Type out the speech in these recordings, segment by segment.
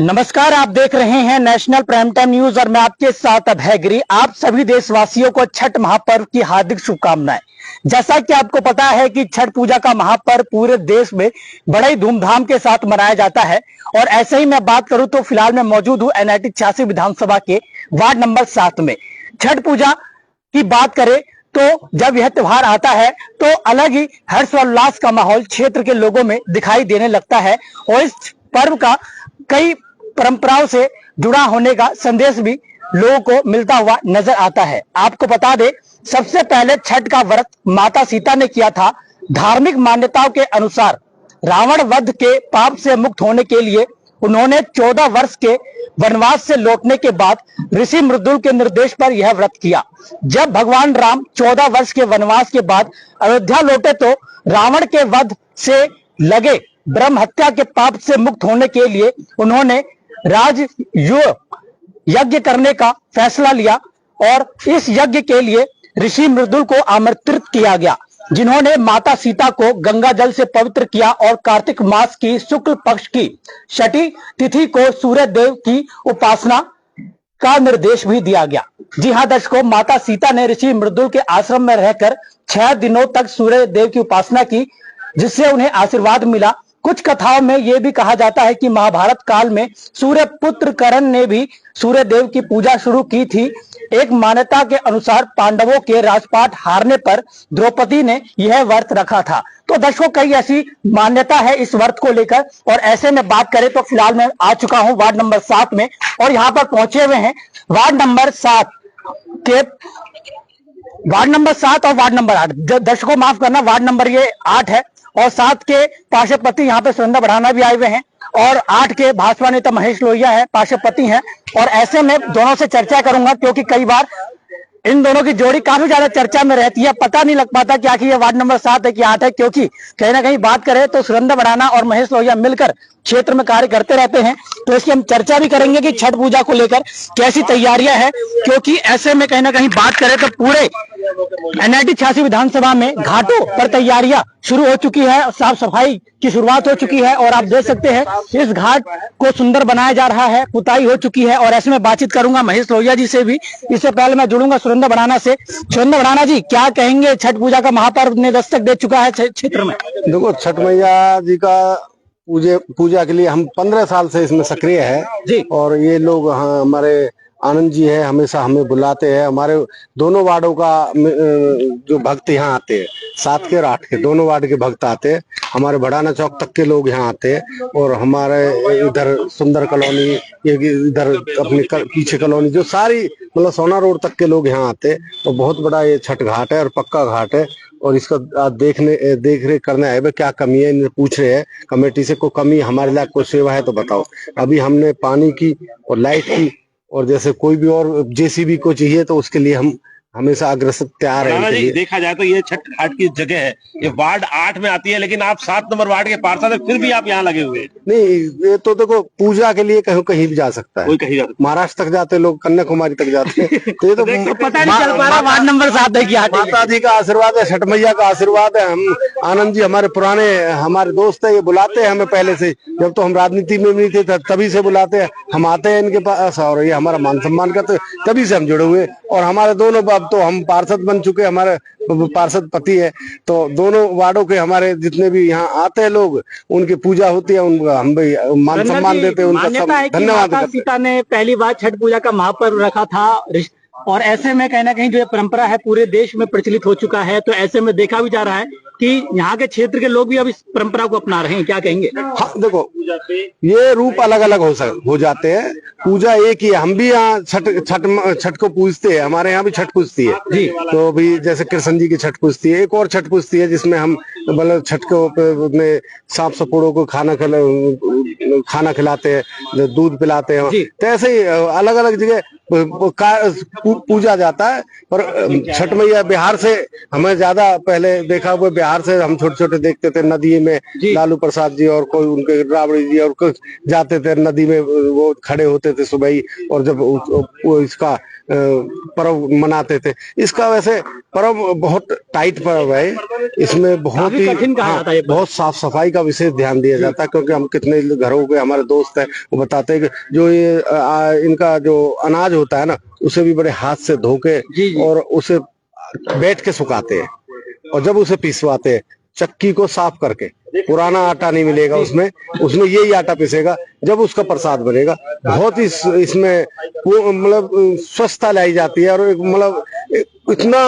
नमस्कार, आप देख रहे हैं नेशनल प्राइम टाइम न्यूज और मैं आपके साथ अभय गिरी। आप सभी देशवासियों को छठ महापर्व की हार्दिक शुभकामनाएं। जैसा कि आपको पता है कि छठ पूजा का महापर्व पूरे देश में बड़े धूमधाम के साथ मनाया जाता है और ऐसे ही मैं बात करूं तो फिलहाल मैं मौजूद हूं NIT 86 विधानसभा के वार्ड नंबर 7 में। छठ पूजा की बात करें तो जब यह त्योहार आता है तो अलग ही हर्षोल्लास का माहौल क्षेत्र के लोगों में दिखाई देने लगता है और इस पर्व का कई परंपराओं से जुड़ा होने का संदेश भी लोगों को मिलता हुआ नजर आता है। आपको बता दें, सबसे पहले छठ का व्रत माता सीता ने किया था। धार्मिक मान्यताओं के अनुसार रावण वध के पाप से मुक्त होने के लिए उन्होंने 14 वर्ष के वनवास से लौटने के बाद ऋषि मृदुल के निर्देश पर यह व्रत किया। जब भगवान राम 14 वर्ष के वनवास के बाद अयोध्या लौटे तो रावण के वध से लगे ब्रह्म हत्या के पाप से मुक्त होने के लिए उन्होंने यज्ञ करने का फैसला लिया और इस यज्ञ के लिए ऋषि मृदुल को आमंत्रित किया गया, जिन्होंने माता सीता को गंगा जल से पवित्र किया और कार्तिक मास की शुक्ल पक्ष की छठी तिथि को सूर्य देव की उपासना का निर्देश भी दिया गया। जी हां दर्शकों, माता सीता ने ऋषि मृदुल के आश्रम में रहकर 6 दिनों तक सूर्य देव की उपासना की, जिससे उन्हें आशीर्वाद मिला। कुछ कथाओं में यह भी कहा जाता है कि महाभारत काल में सूर्य पुत्र कर्ण ने भी सूर्य देव की पूजा शुरू की थी। एक मान्यता के अनुसार पांडवों के राजपाट हारने पर द्रौपदी ने यह व्रत रखा था। तो दर्शकों, कई ऐसी मान्यता है इस व्रत को लेकर और ऐसे में बात करें तो फिलहाल मैं आ चुका हूं वार्ड नंबर 7 में और यहाँ पर पहुंचे हुए हैं वार्ड नंबर 7 और वार्ड नंबर 8। दर्शकों माफ करना, वार्ड नंबर ये 8 है और 7 के पार्षद यहाँ पे सुरेंद्र बढ़ाना भी आए हुए हैं और 8 के भाजपा नेता महेश लोहिया है, पार्षद हैं। और ऐसे में दोनों से चर्चा करूंगा क्योंकि कई बार इन दोनों की जोड़ी काफी ज्यादा चर्चा में रहती है। पता नहीं लग पाता कि आखिर ये वार्ड नंबर 7 है कि 8 है, क्योंकि कहीं ना कहीं बात करें तो सुरेंद्र बढ़ाना और महेश लोहिया मिलकर क्षेत्र में कार्य करते रहते हैं। तो इसकी हम चर्चा भी करेंगे कि छठ पूजा को लेकर कैसी तैयारियां हैं, क्योंकि ऐसे में कहीं ना कहीं बात करें तो पूरे NIT 86 विधानसभा में घाटों पर तैयारियां शुरू हो चुकी है, साफ सफाई की शुरुआत हो चुकी है और आप देख सकते हैं इस घाट को सुंदर बनाया जा रहा है, पुताई हो चुकी है। और ऐसे में बातचीत करूंगा महेश लोहिया जी से भी। इससे पहले मैं जुड़ूंगा सुरेंद्र बढ़ाना से। सुरेंद्र बढ़ाना जी, क्या कहेंगे, छठ पूजा का महापर्व ने दस्तक दे चुका है क्षेत्र में? देखो, छठ मैया जी का पूजा के लिए हम 15 साल से इसमें सक्रिय है जी। और ये लोग हमारे आनंद जी है, हमेशा हमें बुलाते हैं। हमारे दोनों वार्डों का जो भक्त यहाँ आते हैं, 7 के और 8 के दोनों वार्ड के भक्त आते हैं। हमारे बढ़ाना चौक तक के लोग यहाँ आते हैं और हमारे इधर सुंदर कॉलोनी, इधर अपनी पीछे कॉलोनी, जो सारी मतलब सोना रोड तक के लोग यहाँ आते हैं। तो बहुत बड़ा ये छठ घाट है और पक्का घाट है और इसका देख रेख करना है। क्या कमी है, इन्हें पूछ रहे हैं कमेटी से, कोई कमी हमारे लायक कोई सेवा है तो बताओ। अभी हमने पानी की और लाइट की और जैसे कोई भी और JCB को चाहिए तो उसके लिए हम हमेशा अग्रसर तैयार है। देखा जाए तो ये छठ घाट की जगह है, ये वार्ड 8 में आती है, लेकिन आप 7 नंबर वार्ड के पार्षद है, फिर भी आप यहाँ लगे हुए हैं। नहीं, ये तो देखो पूजा के लिए कहीं भी जा सकता है, कोई कहीं महाराष्ट्र तक जाते लोग, कन्याकुमारी तक जाते हैं। तो ये तो पता नहीं चल पा रहा वार्ड नंबर 7 है क्या? माता जी का आशीर्वाद है, छठ मैया का आशीर्वाद है। हम आनंद जी हमारे पुराने हमारे दोस्त है, ये बुलाते हैं हमें पहले से, जब तो हम राजनीति में नहीं थे तभी से बुलाते हैं। हम आते हैं इनके पास और ये हमारा मान सम्मान करते, तभी से हम जुड़े हुए। और हमारे दोनों अब तो हम पार्षद बन चुके, हमारे पार्षद पति है, तो दोनों वार्डों के हमारे जितने भी यहाँ आते हैं लोग, उनकी पूजा होती है, उनका हम भी मान सम्मान देते हैं, उनका धन्यवाद। माता सीता ने पहली बार छठ पूजा का महापर्व रखा था और ऐसे में कहीं ना कहीं जो परंपरा है पूरे देश में प्रचलित हो चुका है। तो ऐसे में देखा भी जा रहा है कि यहाँ के क्षेत्र के लोग भी अब इस परंपरा को अपना रहे हैं, क्या कहेंगे? हाँ देखो, ये रूप अलग अलग हो जाते हैं, पूजा एक ही है। हम भी यहाँ छठ को पूजते हैं, हमारे यहाँ भी छठ पूजती है जी। तो अभी जैसे कृष्ण जी की छठ पूजती है, एक और छठ पूजती है जिसमें हम मतलब छठ को अपने सांप सपोड़ों को खाना खिलाते हैं, दूध पिलाते हैं। तो ऐसे ही अलग अलग जगह पूजा जाता है। पर छठ मैया बिहार से हमें ज्यादा पहले देखा हुआ, बिहार से हम छोटे छोटे देखते थे नदी में, लालू प्रसाद जी और कोई उनके राबड़ी जी और जाते थे नदी में, वो खड़े होते थे सुबह ही। और जब इसका पर्व मनाते थे। इसका वैसे पर्व बहुत टाइट पर्व है, इसमें बहुत ही बहुत साफ सफाई का विशेष ध्यान दिया जाता है, क्योंकि हम कितने घरों के हमारे दोस्त हैं वो बताते हैं कि जो ये इनका जो अनाज होता है ना, उसे भी बड़े हाथ से धो के और उसे बैठ के सुखाते हैं, और जब उसे पिसवाते हैं चक्की को साफ करके, पुराना आटा नहीं मिलेगा उसमें यही आटा पिसेगा, जब उसका प्रसाद बनेगा। बहुत ही इसमें मतलब स्वच्छता लाई जाती है, और मतलब इतना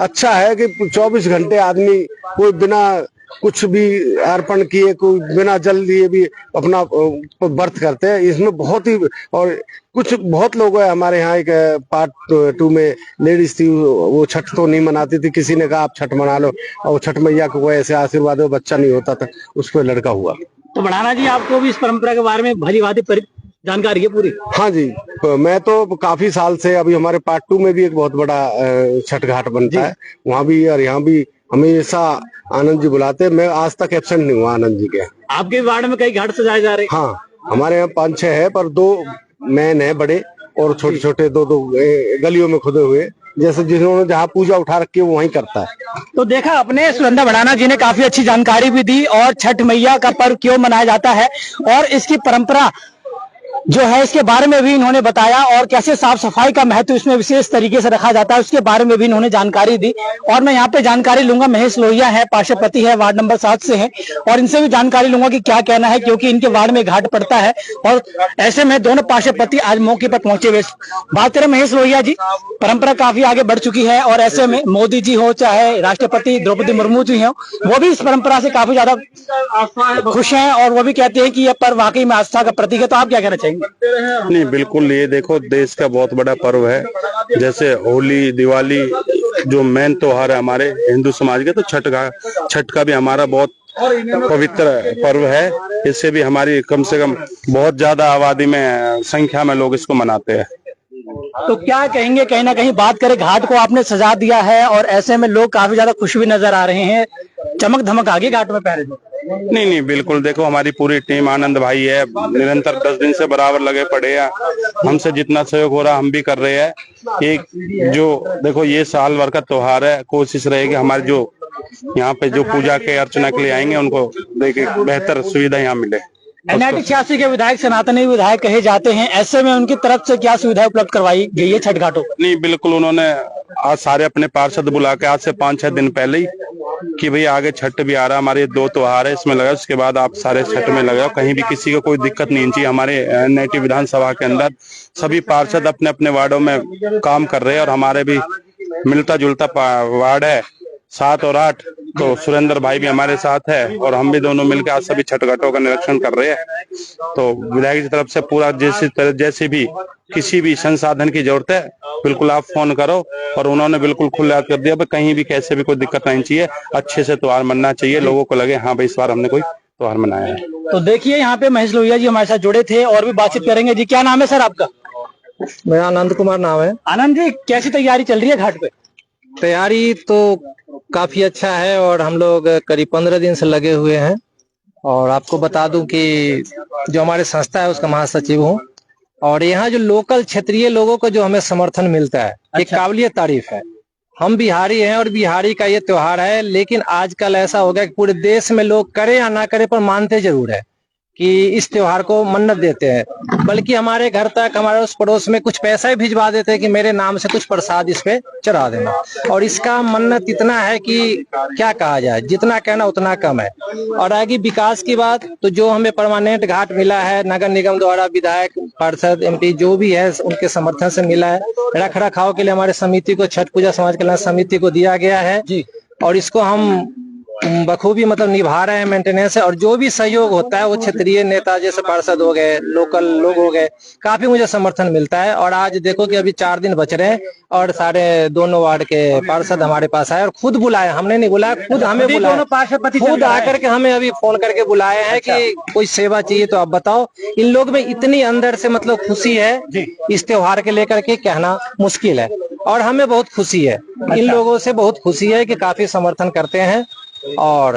अच्छा है कि 24 घंटे आदमी कोई बिना कुछ भी अर्पण किए, कोई बिना जल लिए भी अपना व्रत करते हैं इसमें बहुत ही। और कुछ बहुत लोग हैं हमारे यहाँ, एक पार्ट 2 में लेडीज थी, वो छठ तो नहीं मनाती थी, किसी ने कहा आप छठ मना लो, और छठ मैया को ऐसे आशीर्वाद हो, बच्चा नहीं होता था, उस पर लड़का हुआ। तो बढ़ाना जी, आपको भी इस परंपरा के बारे में भली भांति जानकारी है पूरी? हाँ जी, मैं तो काफी साल से, अभी हमारे पार्ट 2 में भी एक बहुत बड़ा छठ घाट बनता है, वहाँ भी और यहाँ भी हमेशा आनंद जी बुलाते हैं। मैं आज तक एब्सेंट नहीं हुआ आनंद जी के। आपके वार्ड में कई घाट सजाए जा रहे हैं? हाँ, हमारे यहाँ 5-6 है, पर 2 मेन है बड़े, और छोटे छोटे 2-2 गलियों में खुदे हुए, जैसे जिन्होंने जहाँ पूजा उठा रखी है वो वहीं करता है। तो देखा अपने सुरेंद्र भड़ाना जी ने काफी अच्छी जानकारी भी दी, और छठ मैया का पर्व क्यों मनाया जाता है और इसकी परंपरा जो है इसके बारे में भी इन्होंने बताया, और कैसे साफ सफाई का महत्व इसमें विशेष तरीके से रखा जाता है उसके बारे में भी इन्होंने जानकारी दी। और मैं यहाँ पे जानकारी लूंगा, महेश लोहिया है, पार्षद है, वार्ड नंबर 7 से हैं, और इनसे भी जानकारी लूंगा कि क्या कहना है, क्योंकि इनके वार्ड में घाट पड़ता है, और ऐसे में दोनों पार्षद आज मौके पर पहुंचे हुए। बात करें महेश लोहिया जी, परंपरा काफी आगे बढ़ चुकी है, और ऐसे में मोदी जी हो चाहे राष्ट्रपति द्रौपदी मुर्मू जी हो, वो भी इस परंपरा से काफी ज्यादा खुश हैं, और वो भी कहते हैं कि यह पर्व वाकई में आस्था का प्रतीक है। तो आप क्या कहना चाहेंगे? नहीं, बिल्कुल, ये देखो देश का बहुत बड़ा पर्व है, जैसे होली, दिवाली जो मेन त्योहार है हमारे हिंदू समाज के, तो छठ का भी हमारा बहुत पवित्र पर्व है। इससे भी हमारी कम से कम बहुत ज्यादा आबादी में संख्या में लोग इसको मनाते हैं। तो क्या कहेंगे, कहीं ना कहीं बात करें, घाट को आपने सजा दिया है और ऐसे में लोग काफी ज्यादा खुश भी नजर आ रहे हैं, चमक धमक आ गई घाट में पहले? नहीं, बिल्कुल, देखो हमारी पूरी टीम, आनंद भाई है, निरंतर 10 दिन से बराबर लगे पड़े हैं, हमसे जितना सहयोग हो रहा हम भी कर रहे हैं। एक जो देखो ये साल भर का त्योहार है, कोशिश रहेगी हमारे जो यहाँ पे जो पूजा के अर्चना के लिए आएंगे उनको देखिए बेहतर सुविधा यहाँ मिले। NIT 86 के विधायक सनातनी विधायक कहे जाते हैं, ऐसे में उनकी तरफ से क्या सुविधा उपलब्ध करवाई गई है छठ घाटों? नहीं, बिल्कुल, उन्होंने आज सारे अपने पार्षद बुला के आज से 5-6 दिन पहले ही कि भाई आगे छठ भी आ रहा है, हमारे 2 त्योहार है, इसमें लगाओ, उसके बाद आप सारे छठ में लगाओ, कहीं भी किसी को कोई दिक्कत नहीं चाहिए। हमारे NIT विधानसभा के अंदर सभी पार्षद अपने अपने वार्डों में काम कर रहे हैं, और हमारे भी मिलता जुलता वार्ड है 7 और 8, तो सुरेंद्र भाई भी हमारे साथ है, और हम भी दोनों मिलकर आज सभी छठ घाटों का निरीक्षण कर रहे हैं। तो विधायक की तरफ से पूरा जैसे भी किसी भी संसाधन की जरूरत है बिल्कुल आप फोन करो, और उन्होंने बिल्कुल खुला कर दिया, कहीं भी कैसे भी कोई दिक्कत नहीं चाहिए, अच्छे से त्योहार मनना चाहिए, लोगों को लगे हाँ भाई इस बार हमने कोई त्योहार मनाया है। तो देखिए यहाँ पे महेश लोहिया जी हमारे साथ जुड़े थे, और भी बातचीत करेंगे। जी क्या नाम है सर आपका? मेरा आनंद कुमार नाम है। आनंद जी, कैसी तैयारी चल रही है घाट पे? तैयारी तो काफी अच्छा है, और हम लोग करीब 15 दिन से लगे हुए हैं, और आपको बता दूं कि जो हमारे संस्था है उसका महासचिव हूँ, और यहाँ जो लोकल क्षेत्रीय लोगों को जो हमें समर्थन मिलता है ये काबिलियत तारीफ है। हम बिहारी हैं और बिहारी का ये त्योहार है, लेकिन आजकल ऐसा हो गया कि पूरे देश में लोग करे या ना करे पर मानते जरूर है कि इस त्योहार को मन्नत देते हैं, बल्कि हमारे घर तक, हमारे उस पड़ोस में कुछ पैसा ही भिजवा देते हैं कि मेरे नाम से कुछ प्रसाद इस पे चढ़ा देना। और इसका मन्नत इतना है कि क्या कहा जाए, जितना कहना उतना कम है। और आगे विकास की बात, तो जो हमें परमानेंट घाट मिला है नगर निगम द्वारा, विधायक, पार्षद, MP जो भी है उनके समर्थन से मिला है। रख रखाव के लिए हमारे समिति को, छठ पूजा समाज कल्याण समिति को दिया गया है जी, और इसको हम बखूबी मतलब निभा रहे हैं, मेंटेनेंस है। और जो भी सहयोग होता है वो क्षेत्रीय नेता जैसे पार्षद हो गए, लोकल लोग हो गए, काफी मुझे समर्थन मिलता है। और आज देखो कि अभी 4 दिन बच रहे हैं, और सारे दोनों वार्ड के पार्षद हमारे पास आए और खुद बुलाए, हमने नहीं बुलाया, खुद हमें बुलाया, खुद आकर के हमें अभी फोन करके बुलाए हैं कि कोई सेवा चाहिए तो आप बताओ। इन लोग में इतनी अंदर से मतलब खुशी है इस त्योहार के लेकर के कहना मुश्किल है, और हमें बहुत खुशी है, इन लोगों से बहुत खुशी है कि काफी समर्थन करते हैं, और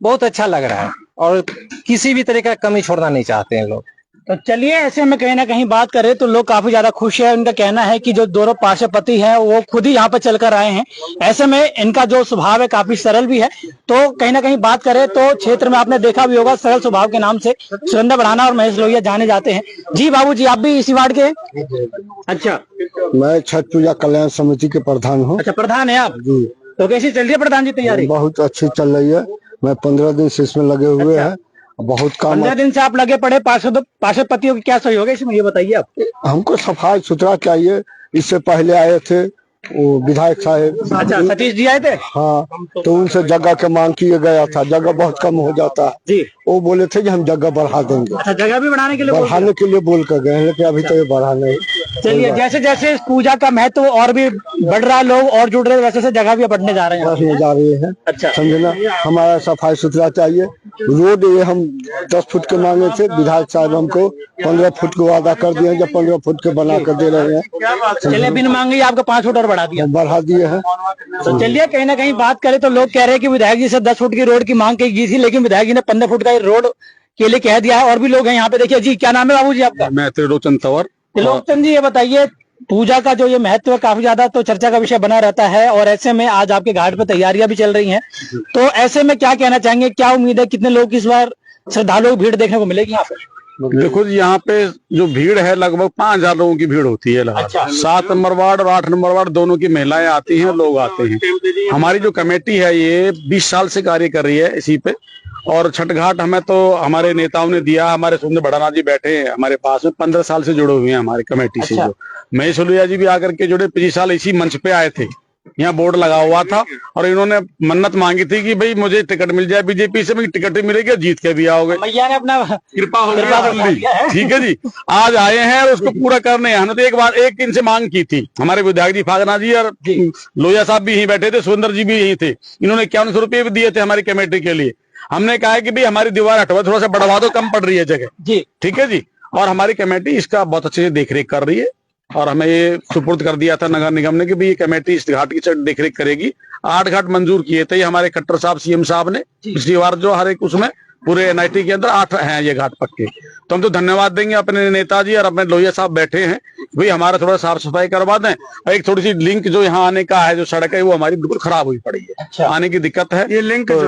बहुत अच्छा लग रहा है, और किसी भी तरह का कमी छोड़ना नहीं चाहते हैं लोग। तो चलिए, ऐसे में कहीं ना कहीं बात करें तो लोग काफी ज्यादा खुश है। उनका कहना है कि जो दोनों पार्षदपति हैं वो खुद ही यहाँ पे चलकर आए हैं। ऐसे में इनका जो स्वभाव है काफी सरल भी है। तो कहीं ना कहीं बात करें तो क्षेत्र में आपने देखा भी होगा, सरल स्वभाव के नाम से सुरेंद्र बढ़ाना और महेश लोहिया जाने जाते हैं। जी बाबूजी, आप भी इसी वार्ड के हैं? अच्छा, मैं छठ पूजा कल्याण समिति के प्रधान हूँ। अच्छा, प्रधान है आप जी। तो कैसी चल रही है प्रधान जी तैयारी? बहुत अच्छी चल रही है। मैं 15 दिन से इसमें लगे हुए हैं। बहुत काम। 15 दिन से आप लगे पड़े। पार्षदपतियों की क्या सहयोग है इसमें, ये बताइए आप। हमको सफाई सुथरा चाहिए। इससे पहले आए थे वो विधायक साहब। अच्छा, सतीश जी आए थे? हाँ, तो उनसे जगह के मांग किया गया था। जगह बहुत कम हो जाता है जी। वो बोले थे कि हम जगह बढ़ा देंगे। अच्छा, जगह भी बढ़ाने के लिए बोल कर गए हैं, लेकिन अभी तो ये बढ़ा नहीं। चलिए, जैसे जैसे इस पूजा का महत्व और भी बढ़ रहा है, लोग और जुड़ रहे हैं, वैसे जगह भी बढ़ने जा रहे हैं। बढ़ने जा रही है। अच्छा, समझना, हमारा सफाई सुथरा चाहिए। रोड ये हम 10 फुट के मांगे थे, विधायक साहब हमको 15 फुट को वादा कर दिए, जब 15 फुट के बना कर दे रहे हैं। चलिए, बिन मांगे आपको 5 फुट और बढ़ा दिए हैं। तो चलिए, कहीं ना कहीं बात करें तो लोग कह रहे हैं कि विधायक जी से 10 फुट की रोड की मांग की गई थी, लेकिन विधायक जी ने 15 फुट का रोड के लिए कह दिया है। और भी लोग हैं यहाँ पे। देखिए जी, क्या नाम है बाबूजी आपका? मैं त्रिलोचन तंवर। त्रिलोचन जी, ये बताइए, पूजा का जो ये महत्व है काफी ज्यादा तो चर्चा का विषय बना रहता है, और ऐसे में आज आपके घाट पे तैयारियां भी चल रही हैं। तो ऐसे में क्या कहना चाहेंगे, क्या उम्मीद है, कितने लोग इस बार श्रद्धालुओं की भीड़ देखने को मिलेगी यहाँ पे? देखो जी, यहाँ पे जो भीड़ है लगभग 5000 लोगों की भीड़ होती है लगभग। अच्छा। 7 नंबर वार्ड और 8 नंबर वार्ड दोनों की महिलाएं आती हैं, लोग आते हैं। हमारी जो कमेटी है ये 20 साल से कार्य कर रही है इसी पे। और छठ घाट हमें तो हमारे नेताओं ने दिया। हमारे सुरेंद्र बढ़ाना जी बैठे हैं हमारे पास में, 15 साल से जुड़े हुए हैं हमारी कमेटी से। जो महेश लोहिया जी भी आकर के जुड़े, पिछले साल इसी मंच पे आए थे। यहाँ बोर्ड लगा हुआ था और इन्होंने मन्नत मांगी थी कि भाई मुझे टिकट मिल जाए बीजेपी से, मुझे टिकट मिलेगी, जीत के भी आओगे। मैया ने अपना कृपा हो गई। ठीक है जी, आज आए हैं और उसको पूरा करने। हमने तो एक इनसे मांग की थी, हमारे विधायक जी फागना जी और लोहिया साहब भी यहीं बैठे थे, सुरेंद्र जी भी यहीं थे। इन्होंने 5100 रुपये भी दिए थे हमारी कमेटी के लिए। हमने कहा है कि भाई हमारी दीवार हटवा, थोड़ा सा बढ़वा दो, कम पड़ रही है जगह जी। ठीक है जी, और हमारी कमेटी इसका बहुत अच्छे से देखरेख कर रही है। और हमें ये सुपुर्द कर दिया था नगर निगम ने कि भाई ये कमेटी इस घाट की देखरेख करेगी। 8 घाट मंजूर किए थे हमारे खट्टर साहब, सीएम साहब ने पिछली बार। जो हर एक उसमें पूरे एनआईटी के अंदर 8 हैं ये घाट पक्के। तो हम तो धन्यवाद देंगे अपने नेताजी और अपने लोहिया साहब बैठे हैं, भाई हमारा थोड़ा साफ सफाई करवा दें। एक थोड़ी सी लिंक जो यहाँ आने का है, जो सड़क है, वो हमारी बिल्कुल खराब हुई पड़ी है। अच्छा। आने की दिक्कत है, ये लिंक तो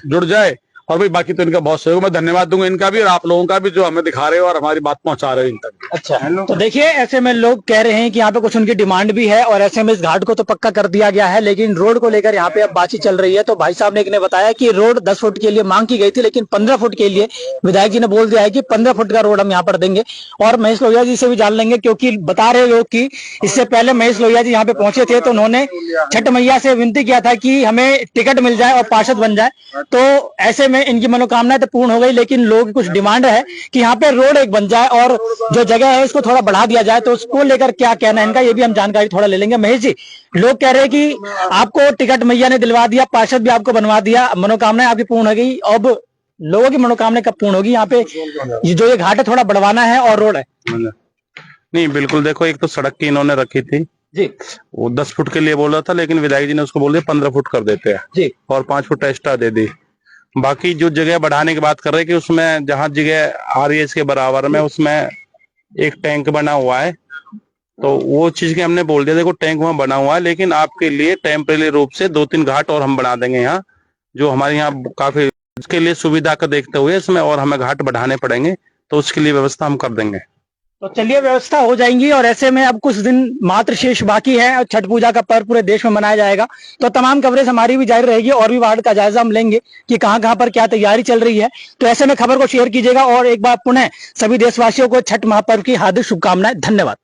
जुड़ जाए। और भाई बाकी तो इनका बहुत सहयोग, मैं धन्यवाद दूंगा इनका भी और आप लोगों का भी, जो हमें दिखा रहे हो और हमारी बात पहुंचा रहे हो इन तक। अच्छा, तो देखिए, ऐसे में लोग कह रहे हैं कि यहाँ पे कुछ उनकी डिमांड भी है, और ऐसे में इस घाट को तो पक्का कर दिया गया है, लेकिन रोड को लेकर यहाँ पे अब बातचीत चल रही है। तो भाई साहब ने बताया कि रोड 10 फुट के लिए मांग की गई थी, लेकिन 15 फुट के लिए विधायक जी ने बोल दिया है कि 15 फुट का रोड हम यहाँ पर देंगे। और महेश लोहिया जी से भी जान लेंगे, क्योंकि बता रहे लोग कि इससे पहले महेश लोहिया जी यहाँ पे पहुंचे थे, तो उन्होंने छठ मैया से विनती किया था कि हमें टिकट मिल जाए और पार्षद बन जाए। तो ऐसे में इनकी मनोकामना तो पूर्ण हो गई, लेकिन लोगों की कुछ डिमांड है कि यहाँ पे रोड एक बन जाए और जो जगह है इसको थोड़ा बढ़ा दिया जाए। तो उसको लेकर क्या कहना है इनका, ये भी हम जानकारी थोड़ा ले लेंगे। महेश जी, लोग कह रहे हैं कि आपको टिकट मैया ने दिलवा दिया, पार्षद भी आपको बनवा दिया, मनोकामना आपकी पूर्ण हो गई। अब लोगों की मनोकामना कब पूर्ण होगी? यहाँ पे जो ये घाट है थोड़ा बढ़वाना है और रोड है। नहीं, बिल्कुल। देखो, एक तो सड़क की इन्होंने रखी थी जी, वो 10 फुट के लिए बोल रहा था, लेकिन विधायक जी ने उसको बोल दिया 15 फुट कर देते हैं जी, और 5 फुट एक्स्ट्रा दे दी। बाकी जो जगह बढ़ाने की बात कर रहे हैं कि उसमें जहाँ जगह आ रही है इसके बराबर में, उसमें एक टैंक बना हुआ है। तो वो चीज के हमने बोल दिया, देखो टैंक वहाँ बना हुआ है, लेकिन आपके लिए टेम्परेरी रूप से 2-3 घाट और हम बना देंगे यहाँ, जो हमारे यहाँ काफी उसके लिए सुविधा का देखते हुए इसमें और हमें घाट बढ़ाने पड़ेंगे, तो उसके लिए व्यवस्था हम कर देंगे। तो चलिए, व्यवस्था हो जाएंगी। और ऐसे में अब कुछ दिन मात्र शेष बाकी है और छठ पूजा का पर्व पूरे देश में मनाया जाएगा। तो तमाम कवरेज हमारी भी जारी रहेगी और भी वार्ड का जायजा हम लेंगे कि कहां पर क्या तैयारी चल रही है। तो ऐसे में खबर को शेयर कीजिएगा और एक बार पुनः सभी देशवासियों को छठ महापर्व की हार्दिक शुभकामनाएं। धन्यवाद।